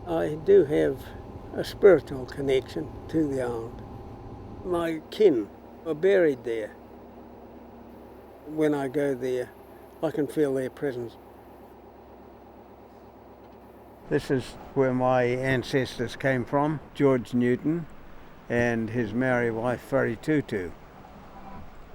I do have a spiritual connection to the island. My kin are buried there. When I go there, I can feel their presence. This is where my ancestors came from, George Newton and his Maori wife, Rakiura.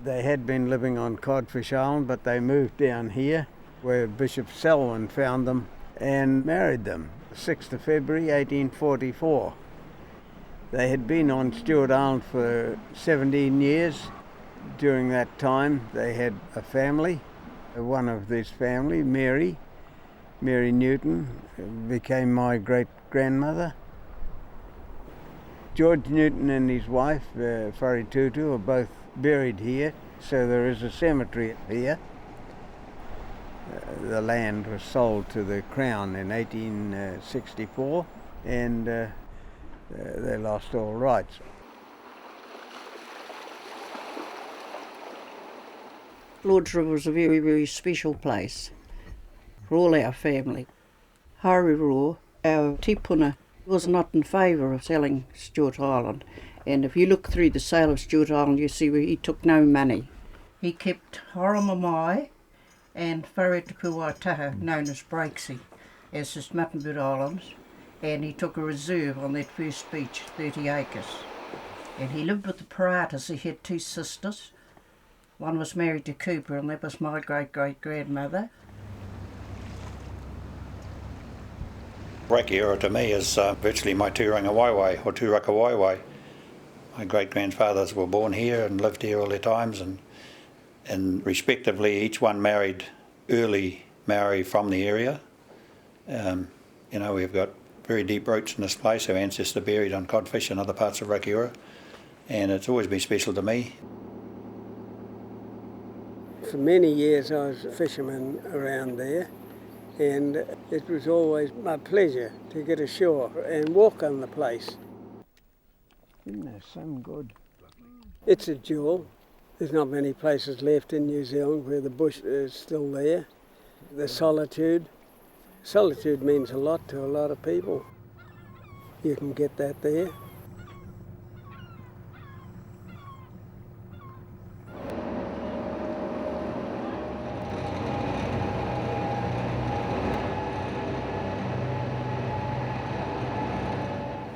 They had been living on Codfish Island, but they moved down here where Bishop Selwyn found them and married them, 6th of February 1844. They had been on Stewart Island for 17 years. During that time they had a family. One of this family, Mary Newton, became my great-grandmother. George Newton and his wife, Rakiura, are both buried here, so there is a cemetery here. The land was sold to the Crown in 1864 and they lost all rights. Lord's River was a very, very special place for all our family. Harirua, our tipuna, was not in favour of selling Stewart Island, and if you look through the sale of Stewart Island you see where he took no money. He kept Horomamai and Wharetukuaitaha, known as Breaksea, as his Muttonbird Islands, and he took a reserve on that first beach, 30 acres. And he lived with the Paratas. He had 2 sisters. One was married to Cooper, and that was my great-great-grandmother. Rakiura to me is virtually my tūranga waiwai, or tūraka waiwai. My great-grandfathers were born here and lived here all their times, and respectively each one married early Maori from the area. We've got very deep roots in this place. Our ancestors are buried on Codfish and other parts of Rakiura, and it's always been special to me. For many years I was a fisherman around there, and it was always my pleasure to get ashore and walk on the place. Isn't that some good? It's a jewel. There's not many places left in New Zealand where the bush is still there. The solitude. Solitude means a lot to a lot of people. You can get that there.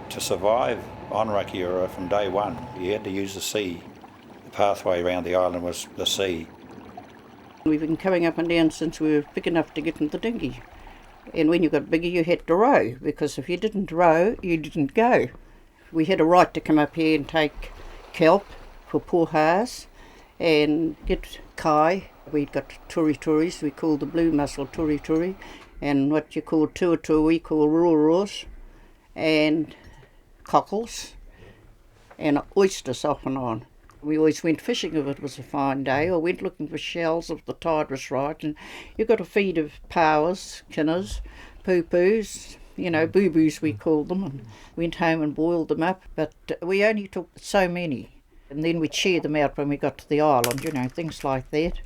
To survive on Rakiura from day one, you had to use the sea. The pathway around the island was the sea. We've been coming up and down since we were big enough to get in the dinghy. And when you got bigger you had to row, because if you didn't row, you didn't go. We had a right to come up here and take kelp for pohas and get kai. We got turi, we call the blue mussel turi, and what you call tuatua we call ruros, and cockles, and oysters off and on. We always went fishing if it was a fine day, or went looking for shells if the tide was right. And you got a feed of powers, kinners, poo-poos, boo-boos we called them, and went home and boiled them up. But we only took so many, and then we'd share them out when we got to the island, things like that.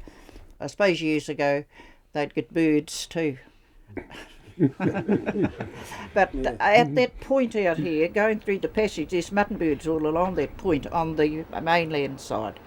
I suppose years ago they'd get birds too. But at that point out here, going through the passage, there's muttonbirds all along that point on the mainland side.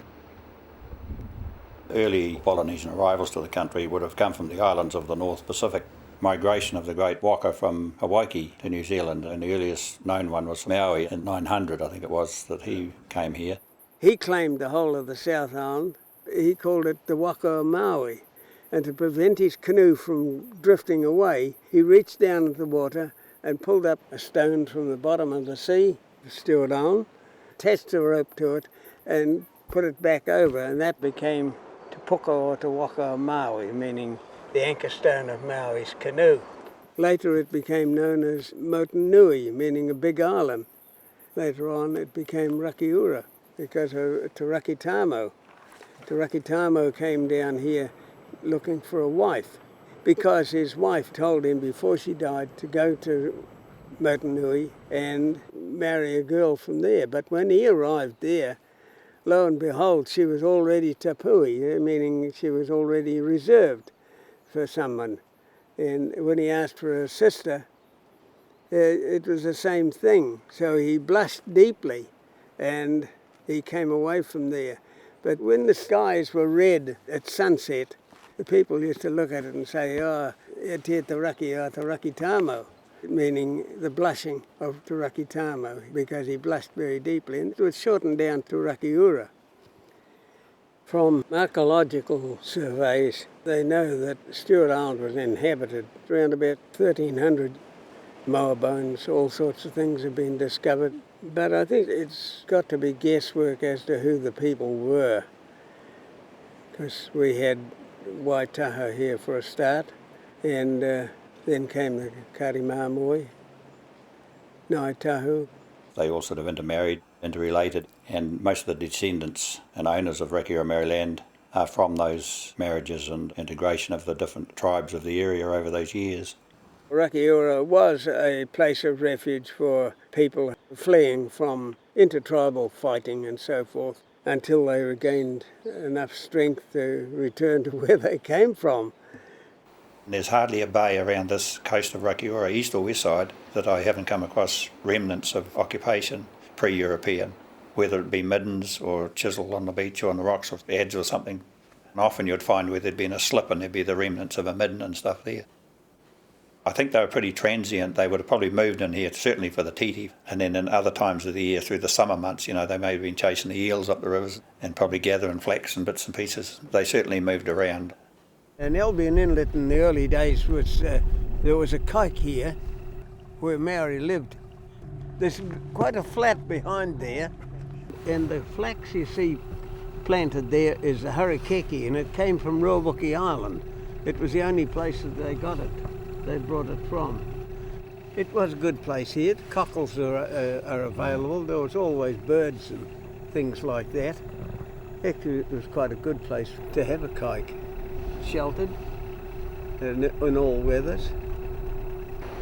Early Polynesian arrivals to the country would have come from the islands of the North Pacific. Migration of the great waka from Hawaii to New Zealand, and the earliest known one was Maori in 900, I think it was, that he came here. He claimed the whole of the South Island. He called it the Waka of Maui. And to prevent his canoe from drifting away, he reached down into the water and pulled up a stone from the bottom of the sea, Stewart Island, attached a rope to it and put it back over, and that became Te Puka o Te Waka of Maui, meaning the anchor stone of Maui's canoe. Later it became known as Motunui, meaning a big island. Later on it became Rakiura because of Te Rakitamo. Te Rakitamo came down here looking for a wife, because his wife told him before she died to go to Motunui and marry a girl from there. But when he arrived there, lo and behold, she was already tapui, meaning she was already reserved for someone. And when he asked for a sister, it was the same thing. So he blushed deeply and he came away from there. But when the skies were red at sunset, the people used to look at it and say, "Oh, e te Raki o te Rakitamo," meaning the blushing of Te Rakitamo, because he blushed very deeply. And it was shortened down to Rakiura. From archaeological surveys, they know that Stewart Island was inhabited around about 1300. Moa bones, all sorts of things have been discovered. But I think it's got to be guesswork as to who the people were. Because we had Waitaha here for a start, and then came the Karimamoi, Ngaitahu. They all sort of intermarried, interrelated, and most of the descendants and owners of Rakiura, Maryland are from those marriages and integration of the different tribes of the area over those years. Rakiura was a place of refuge for people fleeing from intertribal fighting and so forth until they regained enough strength to return to where they came from. There's hardly a bay around this coast of Rakiura, east or west side, that I haven't come across remnants of occupation pre-European, whether it be middens or chisel on the beach or on the rocks or adze or something. And often you'd find where there'd been a slip and there'd be the remnants of a midden and stuff there. I think they were pretty transient. They would have probably moved in here, certainly for the titi, and then in other times of the year, through the summer months, they may have been chasing the eels up the rivers and probably gathering flax and bits and pieces. They certainly moved around. And Albion Inlet in the early days was, there was a kike here where Maori lived. There's quite a flat behind there, and the flax you see planted there is a harikeki, and it came from Roebucky Island. It was the only place that they got it. They brought it from. It was a good place here. Cockles are available. There was always birds and things like that. Actually, it was quite a good place to have a kike. Sheltered in all weathers.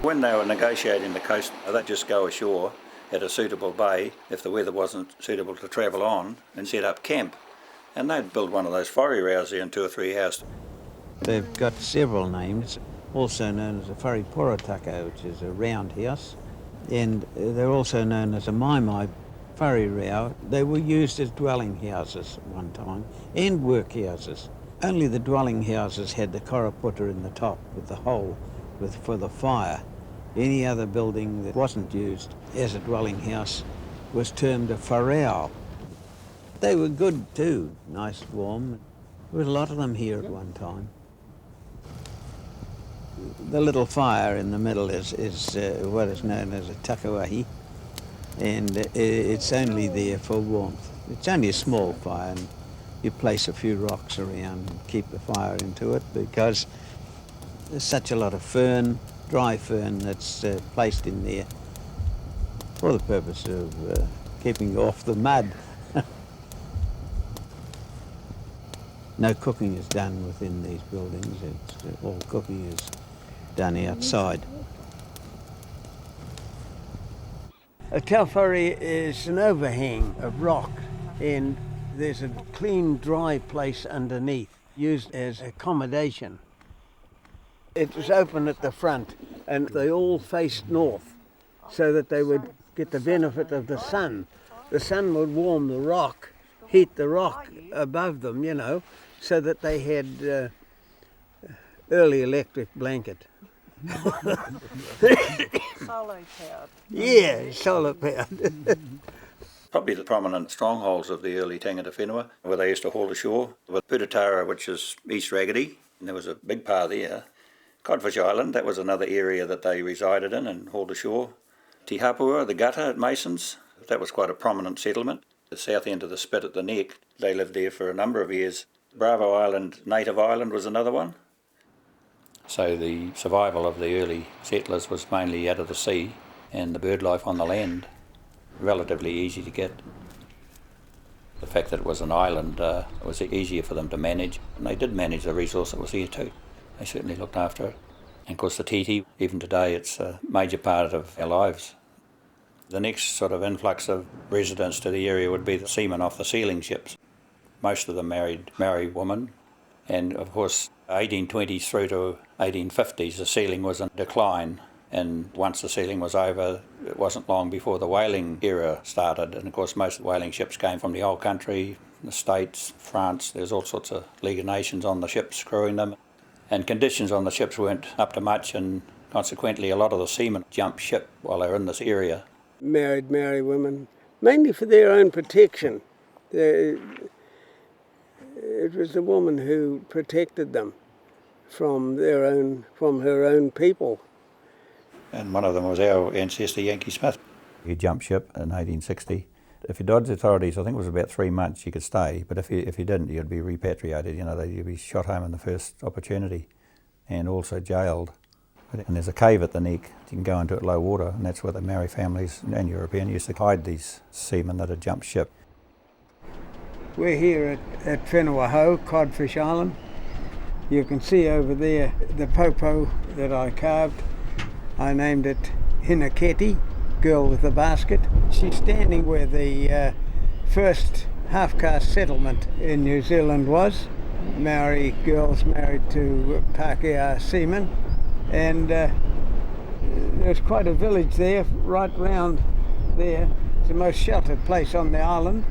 When they were negotiating the coast, they'd just go ashore at a suitable bay if the weather wasn't suitable to travel on and set up camp. And they'd build one of those whare rau's there in 2 or 3 hours. They've got several names, also known as a whare porataka, which is a round house, and they're also known as a maimai whare rau. They were used as dwelling houses at one time and workhouses. Only the dwelling houses had the koraputa in the top with the hole for the fire. Any other building that wasn't used as a dwelling house was termed a wharau. They were good too, nice, warm. There was a lot of them here at one time. The little fire in the middle is what is known as a takawahi, and it's only there for warmth. It's only a small fire, and you place a few rocks around and keep the fire into it because there's such a lot of fern, dry fern, that's placed in there for the purpose of keeping off the mud. No cooking is done within these buildings. All cooking is done outside. A tauwhare is an overhang of rock, and there's a clean, dry place underneath, used as accommodation. It was open at the front, and they all faced north, so that they would get the benefit of the sun. The sun would warm the rock, heat the rock above them, so that they had early electric blanket. Solar powered. Yeah, solar powered. Probably the prominent strongholds of the early tangata whenua, where they used to haul ashore, with Putatara, which is East Raggedy, and there was a big pa there. Codfish Island, that was another area that they resided in and hauled ashore. Te Hapua, the gutter at Masons, that was quite a prominent settlement. The south end of the spit at the neck, they lived there for a number of years. Bravo Island, Native Island was another one. So the survival of the early settlers was mainly out of the sea, and the bird life on the land, relatively easy to get. The fact that it was an island, it was easier for them to manage, and they did manage the resource that was here too. They certainly looked after it. And of course the titi, even today, it's a major part of our lives. The next sort of influx of residents to the area would be the seamen off the sealing ships. Most of them married Maori women, and of course 1820s through to 1850s the sealing was in decline, And once the sealing was over, it wasn't long before the whaling era started. And of course, most of the whaling ships came from the old country, the States, France. There's all sorts of League of Nations on the ships crewing them. And conditions on the ships weren't up to much, and consequently a lot of the seamen jumped ship while they were in this area. Married Maori women, mainly for their own protection. It was the woman who protected them from her own people. And one of them was our ancestor, Yankee Smith. He jumped ship in 1860. If you dodged the authorities, I think it was about 3 months you could stay, but if you didn't, you'd be repatriated. You'd be shot home in the first opportunity and also jailed. And there's a cave at the neck. You can go into it at low water, and that's where the Maori families and European used to hide these seamen that had jumped ship. We're here at Whenuaho, Codfish Island. You can see over there the popo that I carved. I named it Hinaketi, girl with the basket. She's standing where the first half-caste settlement in New Zealand was. Maori girls married to Pākehā seamen. And there's quite a village there, right round there. It's the most sheltered place on the island,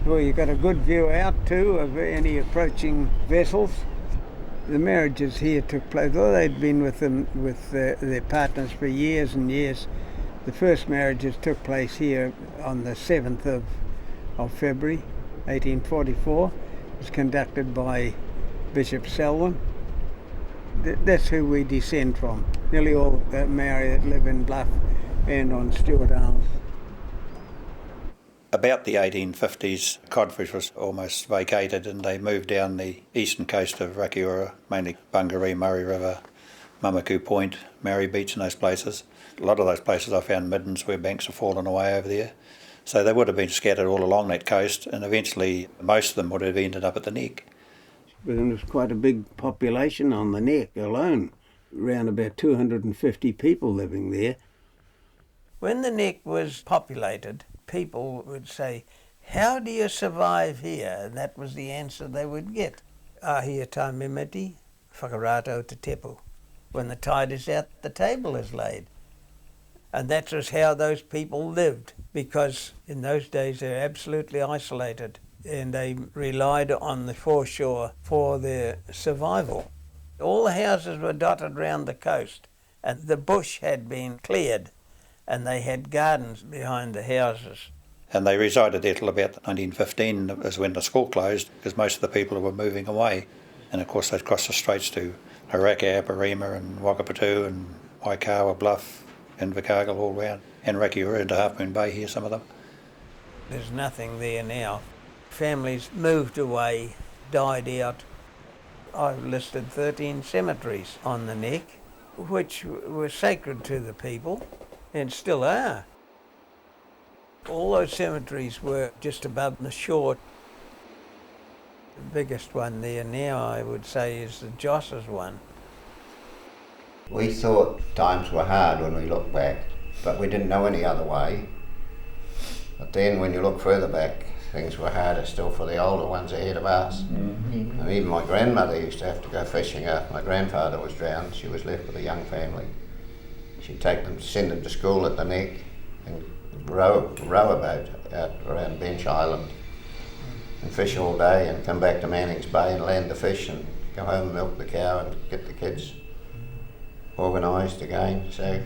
where you've got a good view out too of any approaching vessels. The marriages here took place, although they'd been with their partners for years and years. The first marriages took place here on the 7th of February 1844. It was conducted by Bishop Selwyn. That's who we descend from. Nearly all Maori that live in Bluff and on Stewart Isles. About the 1850s, codfish was almost vacated and they moved down the eastern coast of Rakiura, mainly Bungaree, Murray River, Mamaku Point, Maori Beach and those places. A lot of those places I found middens where banks have fallen away over there. So they would have been scattered all along that coast, and eventually most of them would have ended up at the neck. But there was quite a big population on the neck alone, around about 250 people living there. When the neck was populated, people would say, "How do you survive here?" And that was the answer they would get. "Ahia tā mimiti, whakarātau te tepu." When the tide is out, the table is laid. And that was how those people lived, because in those days they were absolutely isolated and they relied on the foreshore for their survival. All the houses were dotted round the coast, and the bush had been cleared, and they had gardens behind the houses. And they resided there till about 1915, is when the school closed, because most of the people were moving away. And of course they'd crossed the straits to Haraka, Aparima and Wakapatu and Waikawa, Bluff, Invercargill all round, and Rakiura into Half Moon Bay here, some of them. There's nothing there now. Families moved away, died out. I've listed 13 cemeteries on the neck, which were sacred to the people and still are. All those cemeteries were just above the shore. The biggest one there now, I would say, is the Joss's one. We thought times were hard when we look back, but we didn't know any other way. But then when you look further back, things were harder still for the older ones ahead of us. Mm-hmm. And even my grandmother used to have to go fishing after my grandfather was drowned. She was left with a young family. She'd take them, send them to school at the neck and row a boat out around Bench Island and fish all day and come back to Manning's Bay and land the fish and go home and milk the cow and get the kids organised again. So,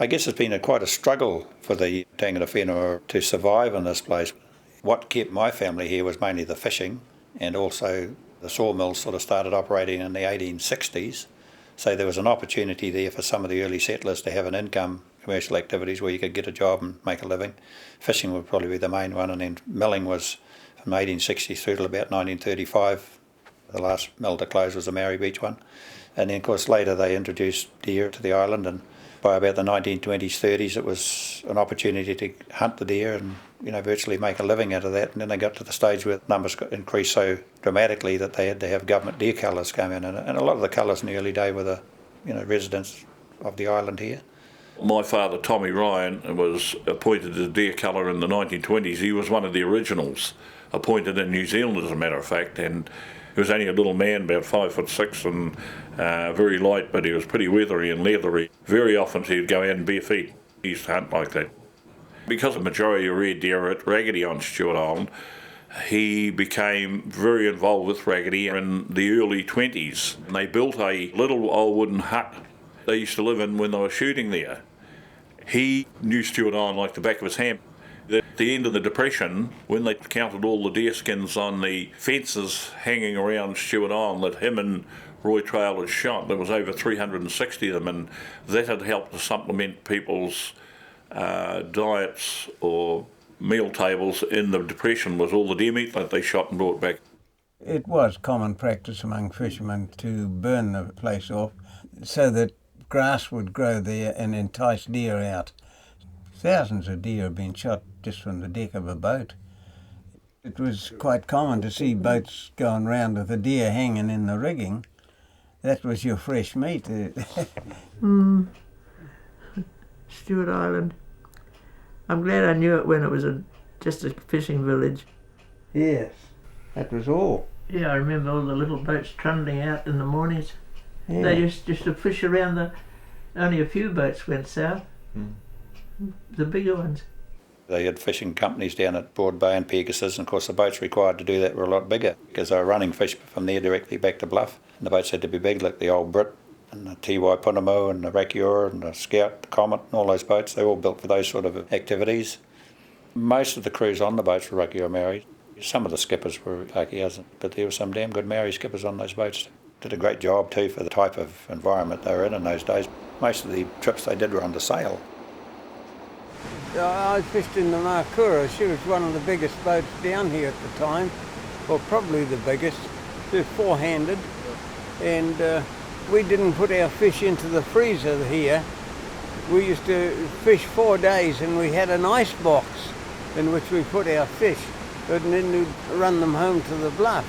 I guess it's been quite a struggle for the tangata whenua to survive in this place. What kept my family here was mainly the fishing, and also the sawmills sort of started operating in the 1860s. So there was an opportunity there for some of the early settlers to have an income, commercial activities where you could get a job and make a living. Fishing would probably be the main one, and then milling was from 1860 through till about 1935. The last mill to close was the Maori Beach one. And then, of course, later they introduced deer to the island, and by about the 1920s, 30s, it was an opportunity to hunt the deer and, virtually make a living out of that. And then they got to the stage where numbers got increased so dramatically that they had to have government deer cullers come in. And a lot of the cullers in the early day were the, residents of the island here. My father, Tommy Ryan, was appointed as deer culler in the 1920s. He was one of the originals appointed in New Zealand, as a matter of fact, and He was only a little man, about 5'6", and very light, but he was pretty weathery and leathery. Very often he'd go out in bare feet. He used to hunt like that. Because the majority of red deer are at Raggedy on Stewart Island, he became very involved with Raggedy in the early 20s. And they built a little old wooden hut they used to live in when they were shooting there. He knew Stewart Island like the back of his hand. At the end of the Depression, when they counted all the deer skins on the fences hanging around Stewart Island that him and Roy Trail had shot, there was over 360 of them, and that had helped to supplement people's diets or meal tables in the Depression, was all the deer meat that they shot and brought back. It was common practice among fishermen to burn the place off so that grass would grow there and entice deer out. Thousands of deer have been shot just from the deck of a boat. It was quite common to see boats going round with a deer hanging in the rigging. That was your fresh meat. Stewart Island. I'm glad I knew it when it was just a fishing village. Yes, that was all. Yeah, I remember all the little boats trundling out in the mornings. Yeah. They used just to fish around only a few boats went south. The bigger ones. They had fishing companies down at Broad Bay and Pegasus, and of course the boats required to do that were a lot bigger because they were running fish from there directly back to Bluff. And the boats had to be big, like the old Brit and the T.Y. Punamo and the Rakiura and the Scout, the Comet and all those boats. They were all built for those sort of activities. Most of the crews on the boats were Rakiura Maori. Some of the skippers were Pakeas, but there were some damn good Maori skippers on those boats. Did a great job too for the type of environment they were in those days. Most of the trips they did were under sail. I fished in the Rakiura. She was one of the biggest boats down here at the time, or probably the biggest. She was four-handed, and we didn't put our fish into the freezer here. We used to fish 4 days, and we had an ice box in which we put our fish, and then we'd run them home to the Bluff.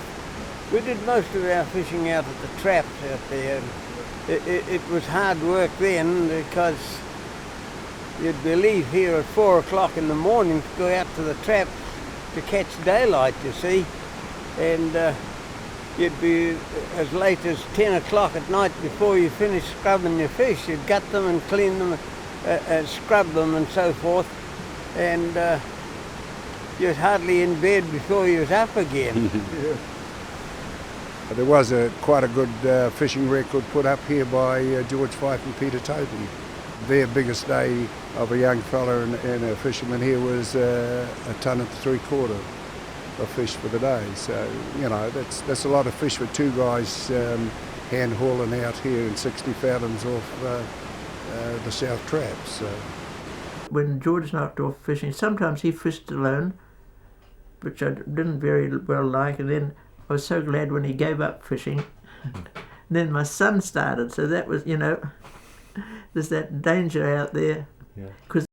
We did most of our fishing out at the traps out there. It was hard work then because you'd be leave here at 4 o'clock in the morning to go out to the traps to catch daylight, you see, and you'd be as late as 10 o'clock at night before you finished scrubbing your fish. You'd gut them and clean them, scrub them and so forth, and you was hardly in bed before you was up again. There was quite a good fishing record put up here by George Fife and Peter Toten. Their biggest day of a young fella and a fisherman here was a tonne and 3/4 of fish for the day. So, you know, that's a lot of fish with two guys hand hauling out here in 60 fathoms off the South Traps. So. When George knocked off fishing, sometimes he fished alone, which I didn't very well like, and then I was so glad when he gave up fishing. Then my son started, so that was, you know, there's that danger out there. Because